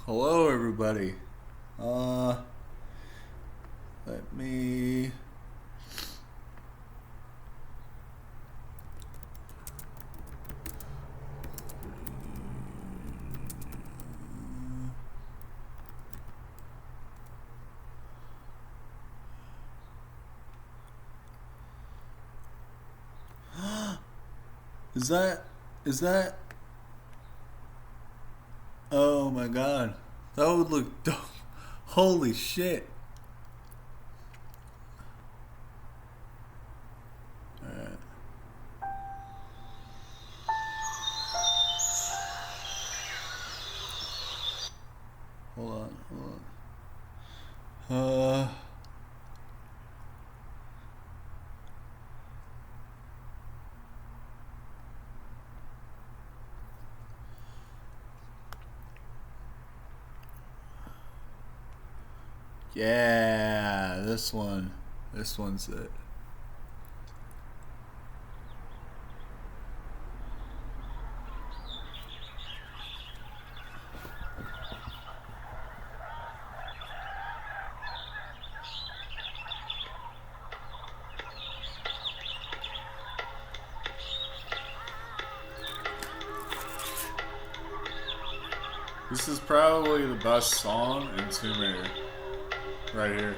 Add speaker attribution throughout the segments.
Speaker 1: Hello, everybody. Let me. Is that. Is that. Oh my god. That would look dope. Holy shit. Alright. Hold on, hold on. Yeah, this one. This one's it. This is probably the best song in Tomb Raider. Right here.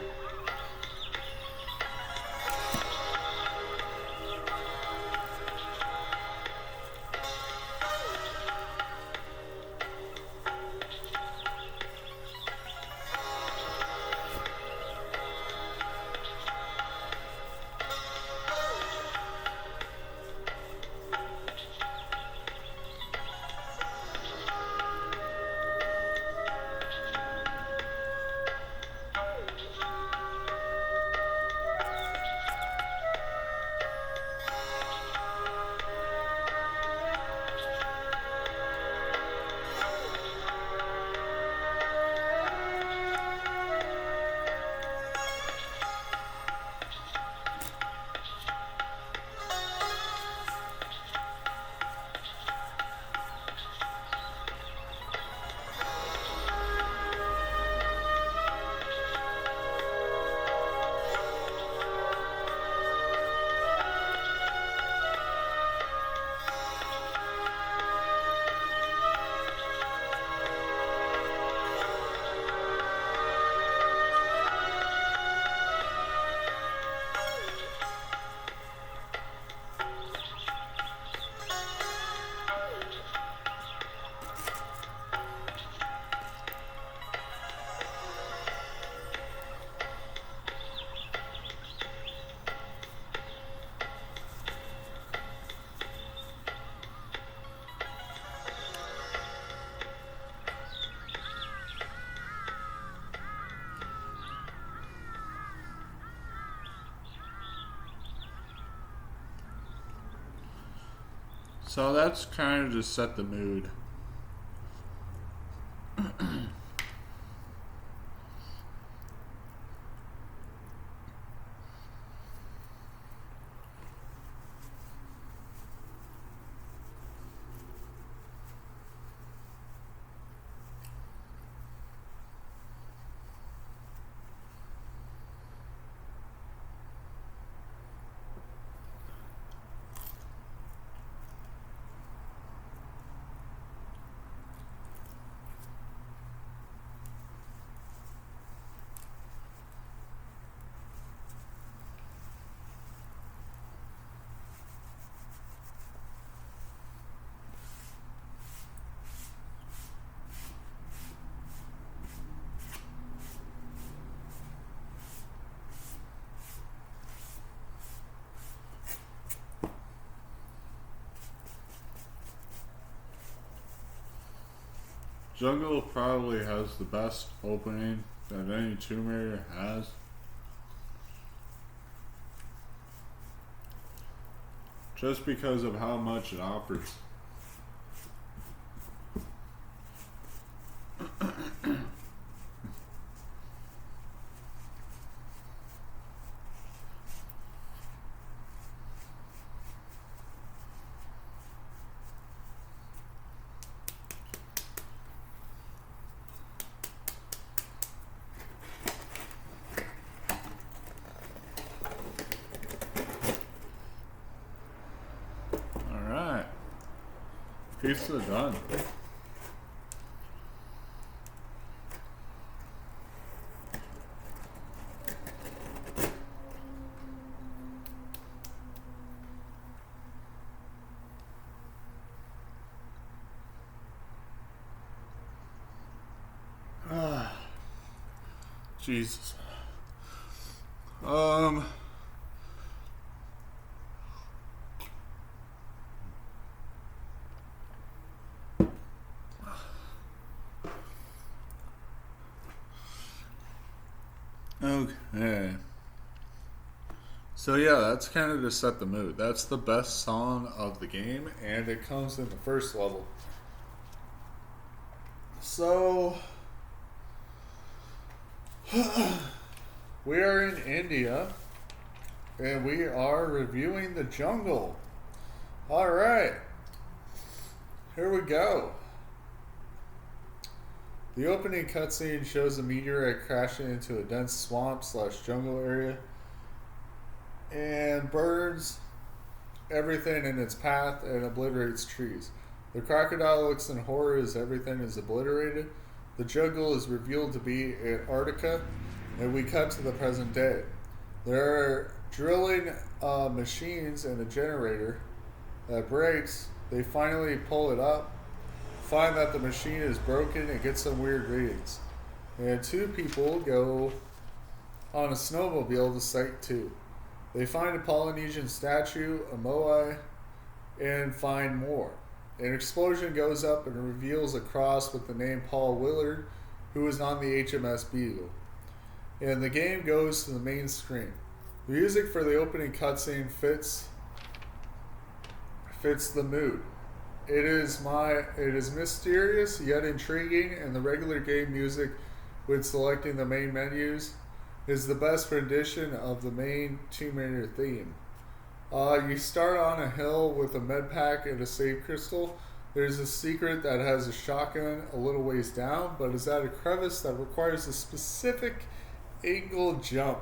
Speaker 1: So that's kind of just set the mood. Jungle probably has the best opening that any Tomb Raider has. Just because of how much it offers. Pizza done. Jesus. Okay. So yeah, that's kind of to set the mood. That's the best song of the game, and it comes in the first level. So we are in India, and we are reviewing the jungle. All right, here we go. The opening cutscene shows a meteorite crashing into a dense swamp/jungle area and burns everything in its path and obliterates trees. The crocodile looks in horror as everything is obliterated. The jungle is revealed to be Antarctica, and we cut to the present day. There are drilling machines and a generator that breaks. They finally pull it up, find that the machine is broken, and get some weird readings. And two people go on a snowmobile to Site 2. They find a Polynesian statue, a moai, and find more. An explosion goes up and reveals a cross with the name Paul Willard, who was on the HMS Beagle. And the game goes to the main screen. The music for the opening cutscene fits the mood. It is mysterious yet intriguing, and the regular game music, when selecting the main menus, is the best rendition of the main Tomb Raider theme. You start on a hill with a med pack and a save crystal. There's a secret that has a shotgun a little ways down, but is at a crevice that requires a specific angle jump.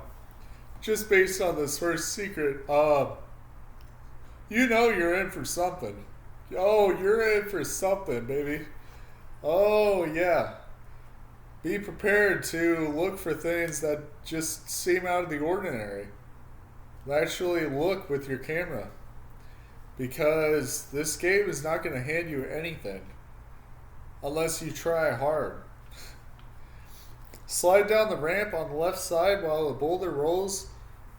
Speaker 1: Just based on this first secret, you know you're in for something. Oh, you're in for something, baby. Oh, yeah. Be prepared to look for things that just seem out of the ordinary. Actually look with your camera, because this game is not going to hand you anything unless you try hard. Slide down the ramp on the left side while a boulder rolls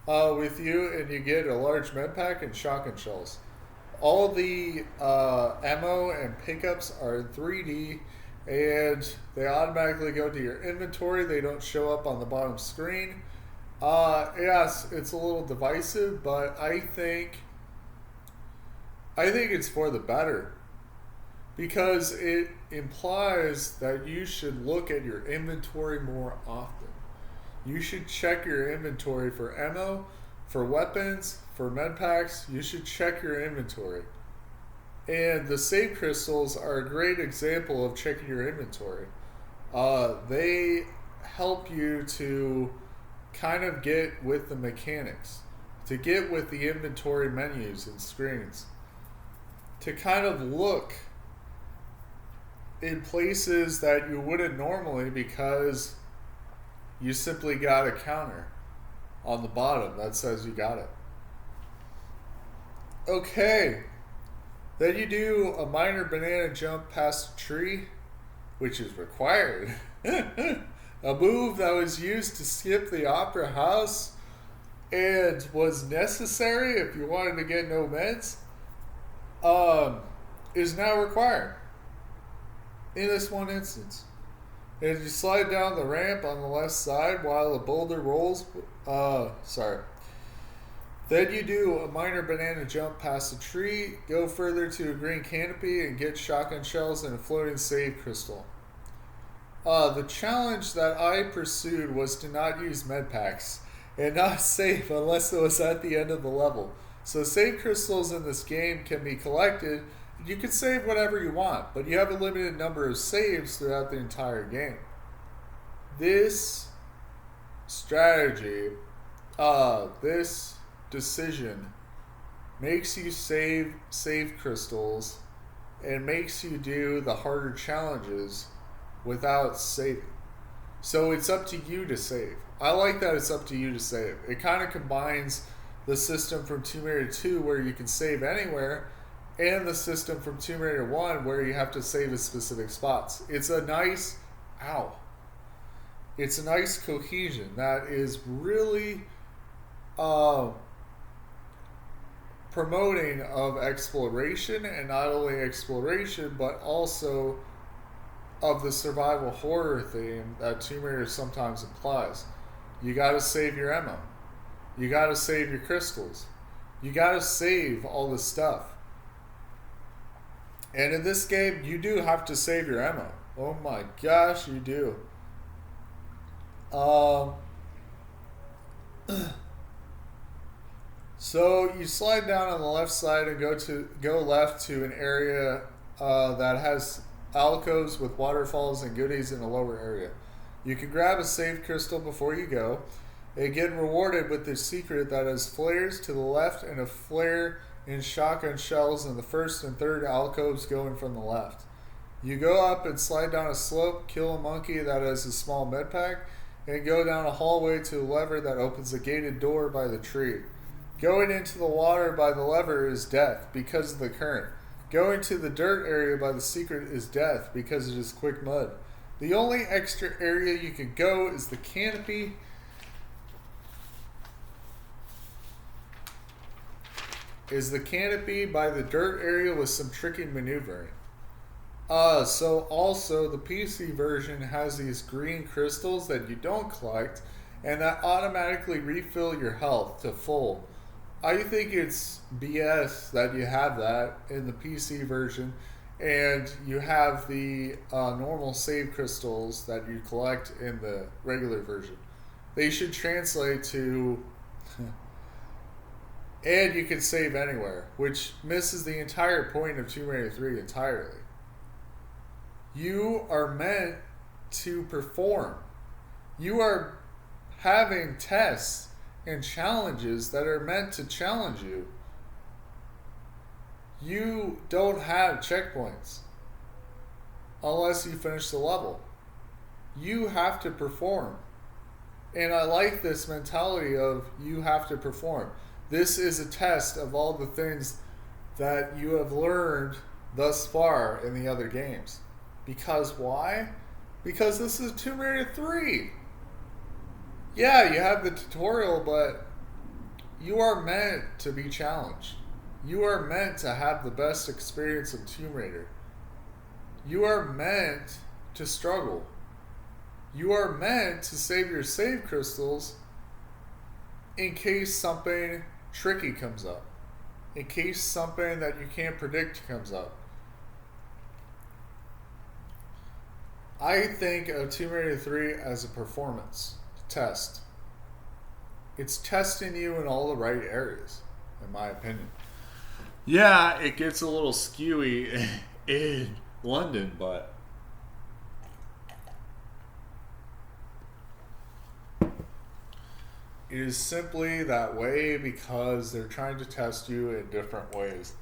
Speaker 1: with you, and you get a large med pack and shotgun shells. All the ammo and pickups are in 3D, and they automatically go to your inventory. They don't show up on the bottom screen. Yes, it's a little divisive, but I think it's for the better, because it implies that you should look at your inventory more often. You should check your inventory for ammo, for weapons, for med packs. You should check your inventory. And the save crystals are a great example of checking your inventory. They help you to kind of get with the mechanics, to get with the inventory menus and screens, to kind of look in places that you wouldn't normally, because you simply got a counter on the bottom that says you got it. Okay, then you do a minor banana jump past a tree, which is required. A move that was used to skip the opera house and was necessary if you wanted to get no meds, is now required in this one instance. And you slide down the ramp on the left side while a boulder rolls. Then you do a minor banana jump past a tree, go further to a green canopy, and get shotgun shells and a floating save crystal. The challenge that I pursued was to not use med packs and not save unless it was at the end of the level. So save crystals in this game can be collected. You can save whatever you want, but you have a limited number of saves throughout the entire game. This strategy, this decision makes you save crystals and makes you do the harder challenges without saving. So it's up to you to save. I like that it's up to you to save. It kind of combines the system from Tomb Raider 2 where you can save anywhere and the system from Tomb Raider 1 where you have to save at specific spots. It's a nice it's a nice cohesion that is really promoting of exploration, and not only exploration but also of the survival horror theme that Tomb Raider sometimes implies. You gotta save your ammo. You gotta save your crystals. You gotta save all this stuff. And in this game, you do have to save your ammo. Oh my gosh, you do. So you slide down on the left side and go left to an area that has alcoves with waterfalls and goodies in the lower area. You can grab a save crystal before you go and get rewarded with the secret that has flares to the left and a flare in shotgun shells in the first and third alcoves going from the left. You go up and slide down a slope, kill a monkey that has a small med pack, and go down a hallway to a lever that opens a gated door by the tree. Going into the water by the lever is death because of the current. Going to the dirt area by the secret is death because it is quick mud. The only extra area you can go is the canopy. By the dirt area with some tricky maneuvering. So also the PC version has these green crystals that you don't collect and that automatically refill your health to full. I think it's BS that you have that in the PC version and you have the normal save crystals that you collect in the regular version. They should translate to and you can save anywhere, which misses the entire point of Tomb Raider 3 entirely. You are meant to perform. You are having tests and challenges that are meant to challenge you. You don't have checkpoints unless you finish the level. You have to perform. And I like this mentality of you have to perform. This is a test of all the things that you have learned thus far in the other games. Because why? Because this is Tomb Raider 3. Yeah, you have the tutorial, but you are meant to be challenged. You are meant to have the best experience of Tomb Raider. You are meant to struggle. You are meant to save your save crystals in case something tricky comes up. In case something that you can't predict comes up. I think of Tomb Raider 3 as a performance test. It's testing you in all the right areas, in my opinion. Yeah, it gets a little skewy in London, but it is simply that way because they're trying to test you in different ways.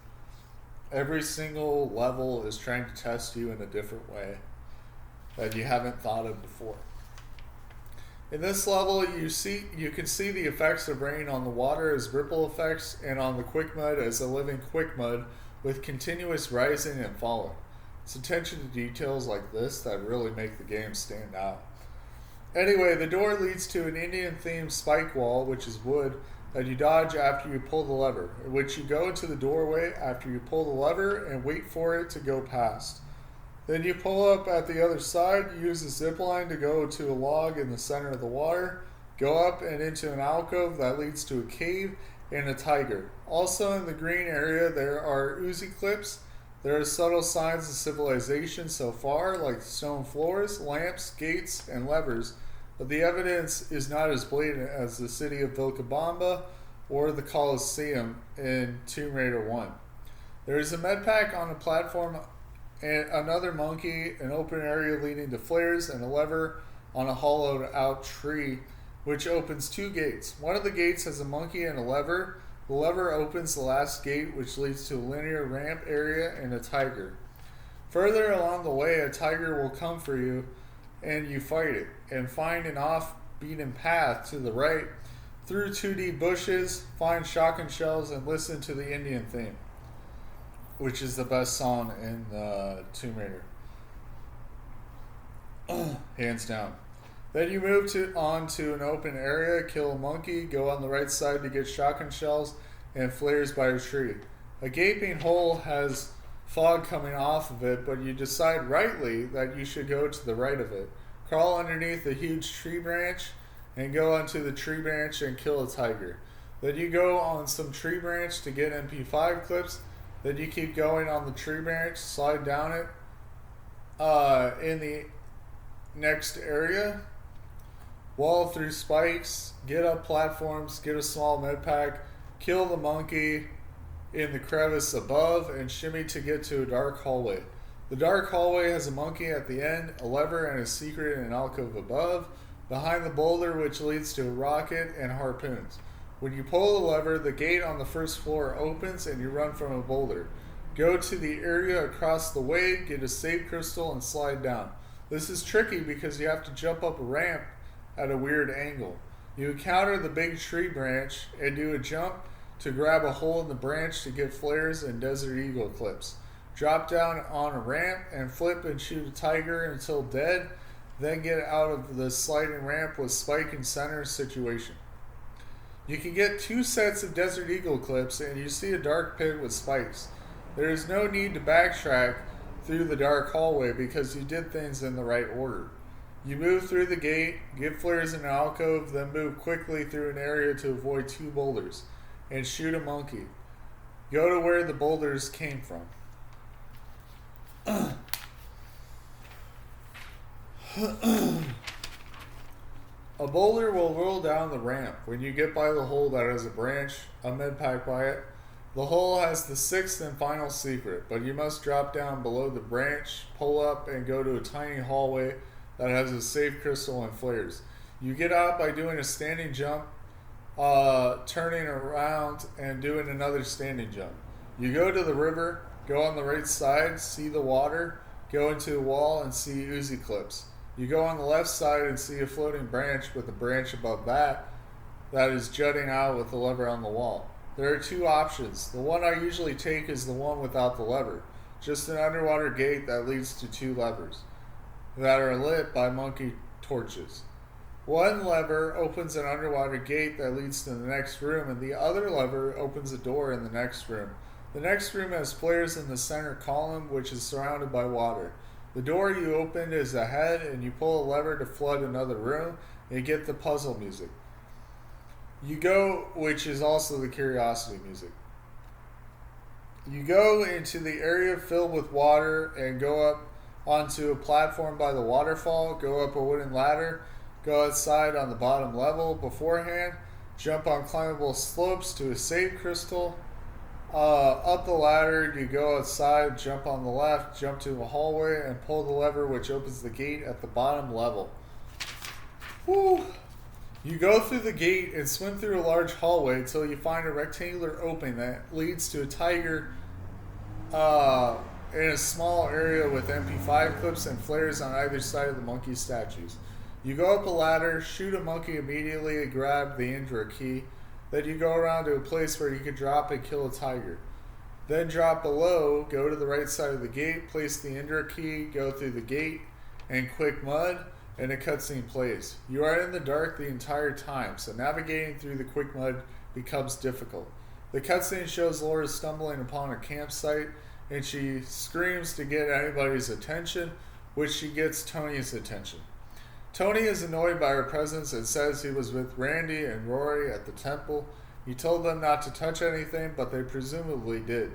Speaker 1: Every single level is trying to test you in a different way that you haven't thought of before. In this level, you can see the effects of rain on the water as ripple effects and on the quick mud as a living quick mud with continuous rising and falling. It's attention to details like this that really make the game stand out. Anyway, the door leads to an Indian-themed spike wall, which is wood, that you dodge after you pull the lever, in which you go into the doorway after you pull the lever and wait for it to go past. Then you pull up at the other side, use a zip line to go to a log in the center of the water, go up and into an alcove that leads to a cave and a tiger. Also in the green area there are Uzi clips. There are subtle signs of civilization so far, like stone floors, lamps, gates, and levers, but the evidence is not as blatant as the city of Vilcabamba or the Colosseum in Tomb Raider 1. There is a med pack on a platform and another monkey, an open area leading to flares, and a lever on a hollowed out tree which opens two gates. One of the gates has a monkey and a lever. The lever opens the last gate which leads to a linear ramp area and a tiger. Further along the way, a tiger will come for you, and you fight it, and find an off-beaten path to the right through 2D bushes, find shotgun shells, and listen to the Indian theme, which is the best song in Tomb Raider. Hands down. Then you move on to an open area, kill a monkey, go on the right side to get shotgun shells and flares by a tree. A gaping hole has fog coming off of it, but you decide rightly that you should go to the right of it. Crawl underneath a huge tree branch and go onto the tree branch and kill a tiger. Then you go on some tree branch to get MP5 clips. Then you keep going on the tree branch, slide down it in the next area, wall through spikes, get up platforms, get a small med pack, kill the monkey in the crevice above, and shimmy to get to a dark hallway. The dark hallway has a monkey at the end, a lever, and a secret in an alcove above, behind the boulder which leads to a rocket and harpoons. When you pull the lever, the gate on the first floor opens and you run from a boulder. Go to the area across the way, get a save crystal, and slide down. This is tricky because you have to jump up a ramp at a weird angle. You encounter the big tree branch and do a jump to grab a hole in the branch to get flares and Desert Eagle clips. Drop down on a ramp and flip and shoot a tiger until dead, then get out of the sliding ramp with spike and center situation. You can get 2 sets of Desert Eagle clips and you see a dark pit with spikes. There is no need to backtrack through the dark hallway because you did things in the right order. You move through the gate, get flares in an alcove, then move quickly through an area to avoid 2 boulders, and shoot a monkey. Go to where the boulders came from. A boulder will roll down the ramp. When you get by the hole that has a branch, a med pack by it, the hole has the 6th and final secret, but you must drop down below the branch, pull up, and go to a tiny hallway that has a safe crystal and flares. You get out by doing a standing jump, turning around, and doing another standing jump. You go to the river, go on the right side, see the water, go into a wall, and see Uzi clips. You go on the left side and see a floating branch with a branch above that is jutting out with the lever on the wall. There are 2 options. The one I usually take is the one without the lever. Just an underwater gate that leads to 2 levers that are lit by monkey torches. One lever opens an underwater gate that leads to the next room, and the other lever opens a door in the next room. The next room has flares in the center column, which is surrounded by water. The door you opened is ahead, and you pull a lever to flood another room, and you get the puzzle music. You go, which is also the curiosity music. You go into the area filled with water and go up onto a platform by the waterfall, go up a wooden ladder, go outside on the bottom level beforehand, jump on climbable slopes to a save crystal. Up the ladder, you go outside, jump on the left, jump to a hallway, and pull the lever which opens the gate at the bottom level. Woo! You go through the gate and swim through a large hallway until you find a rectangular opening that leads to a tiger in a small area with MP5 clips and flares on either side of the monkey statues. You go up a ladder, shoot a monkey immediately, and grab the Indra key. Then you go around to a place where you can drop and kill a tiger. Then drop below, go to the right side of the gate, place the Indra key, go through the gate, and quick mud, and a cutscene plays. You are in the dark the entire time, so navigating through the quick mud becomes difficult. The cutscene shows Laura stumbling upon a campsite, and she screams to get anybody's attention, which she gets Tony's attention. Tony is annoyed by her presence and says he was with Randy and Rory at the temple. He told them not to touch anything, but they presumably did.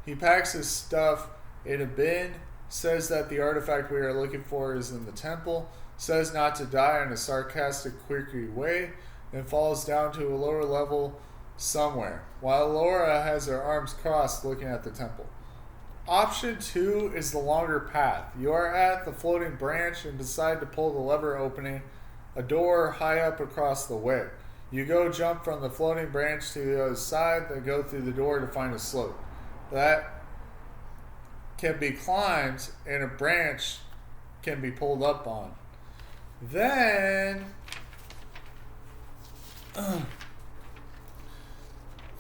Speaker 1: He packs his stuff in a bin, says that the artifact we are looking for is in the temple, says not to die in a sarcastic, quirky way, and falls down to a lower level somewhere, while Laura has her arms crossed looking at the temple. Option 2 is the longer path. You are at the floating branch and decide to pull the lever opening a door high up across the way. You go jump from the floating branch to the other side, then go through the door to find a slope. That can be climbed and a branch can be pulled up on. Then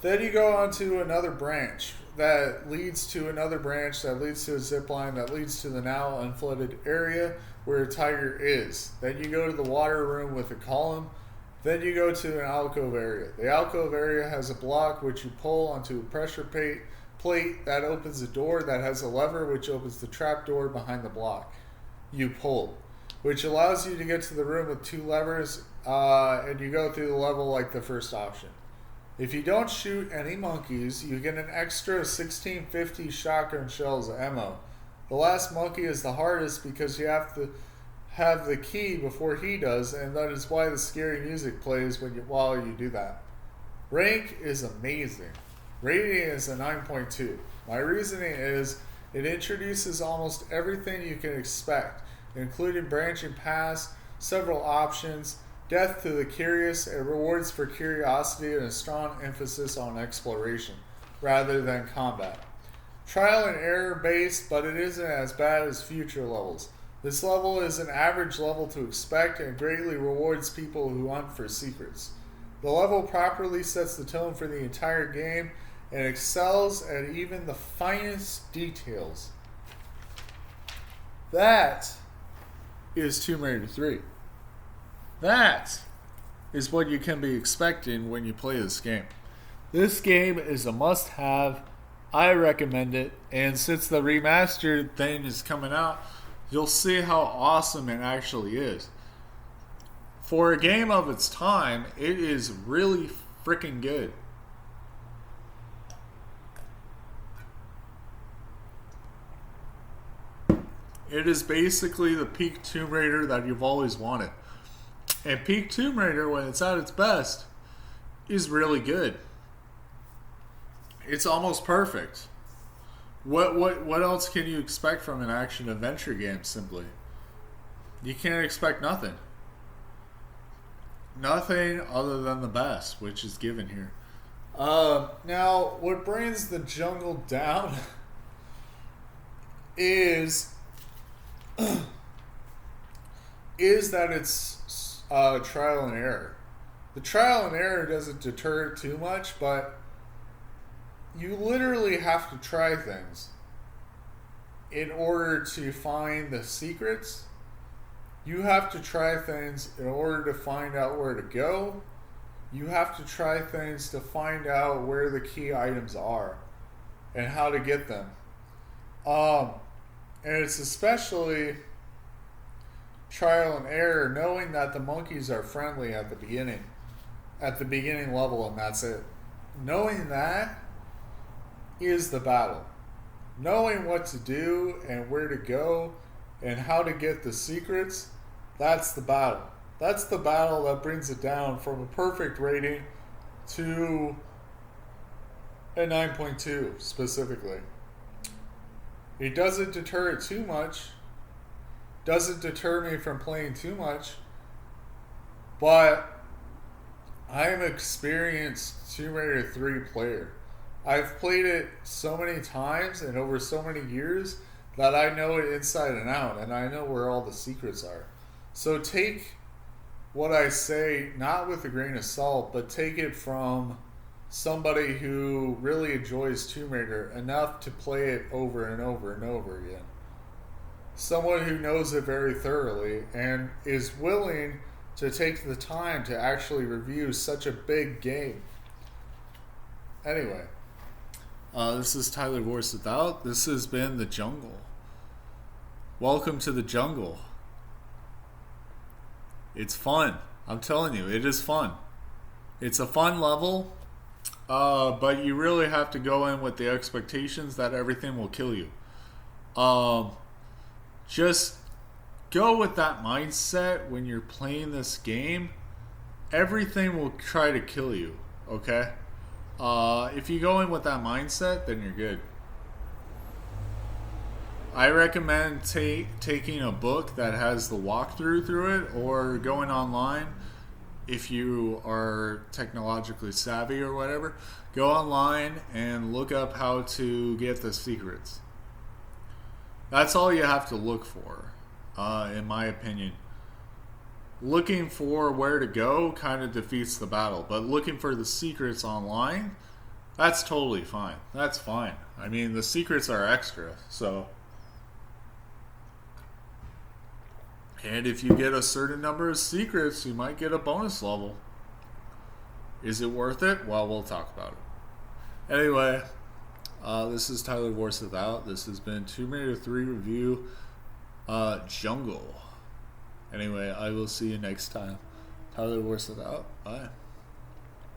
Speaker 1: you go on to another branch that leads to another branch that leads to a zip line that leads to the now unflooded area where a tiger is. Then you go to the water room with a column. Then you go to an alcove area. The alcove area has a block which you pull onto a pressure plate that opens a door that has a lever which opens the trap door behind the block. You pull, which allows you to get to the room with 2 levers, and you go through the level like the first option. If you don't shoot any monkeys, you get an extra 1650 shotgun shells ammo. The last monkey is the hardest because you have to have the key before he does, and that is why the scary music plays while you do that. Rank is amazing. Rating is a 9.2. My reasoning is it introduces almost everything you can expect, including branching paths, several options, death to the curious, and rewards for curiosity, and a strong emphasis on exploration rather than combat. Trial and error based, but it isn't as bad as future levels. This level is an average level to expect and greatly rewards people who hunt for secrets. The level properly sets the tone for the entire game and excels at even the finest details. That is Tomb Raider 3. That is what you can be expecting when you play this game. This game is a must-have. I recommend it. And since the remastered thing is coming out, you'll see how awesome it actually is. For a game of its time, it is really freaking good. It is basically the peak Tomb Raider that you've always wanted. And peak Tomb Raider, when it's at its best, is really good. It's almost perfect. What else can you expect from an action adventure game, simply? You can't expect nothing. Nothing other than the best, which is given here. Now, what brings the jungle down is that it's trial and error. The trial and error doesn't deter too much, but you literally have to try things in order to find the secrets. You have to try things in order to find out where to go. You have to try things to find out where the key items are and how to get them. And it's especially trial and error, knowing that the monkeys are friendly at the beginning level, and that's it. Knowing that is the battle. Knowing what to do and where to go and how to get the secrets, that's the battle. That's the battle that brings it down from a perfect rating to a 9.2 specifically. It doesn't deter it too much. Doesn't deter me from playing too much. But I am an experienced Tomb Raider 3 player. I've played it so many times and over so many years that I know it inside and out, and I know where all the secrets are. So take what I say not with a grain of salt, but take it from somebody who really enjoys Tomb Raider enough to play it over and over and over again. Someone who knows it very thoroughly and is willing to take the time to actually review such a big game. Anyway, this is Tyler Voice Without. This has been The Jungle. Welcome to the jungle. It's fun. I'm telling you, it is fun. It's a fun level, but you really have to go in with the expectations that everything will kill you. Just go with that mindset when you're playing this game. Everything will try to kill you, okay? If you go in with that mindset, then you're good. I recommend taking a book that has the walkthrough through it, or going online if you are technologically savvy or whatever. Go online and look up how to get the secrets. That's all you have to look for, in my opinion. Looking for where to go kind of defeats the battle, but looking for the secrets online, that's totally fine. That's fine. I mean, the secrets are extra, so. And if you get a certain number of secrets, you might get a bonus level. Is it worth it? Well, we'll talk about it. Anyway, this is Tyler Warseth out. This has been Tomb Raider 3 review, Jungle. Anyway, I will see you next time. Tyler Warseth out. Bye.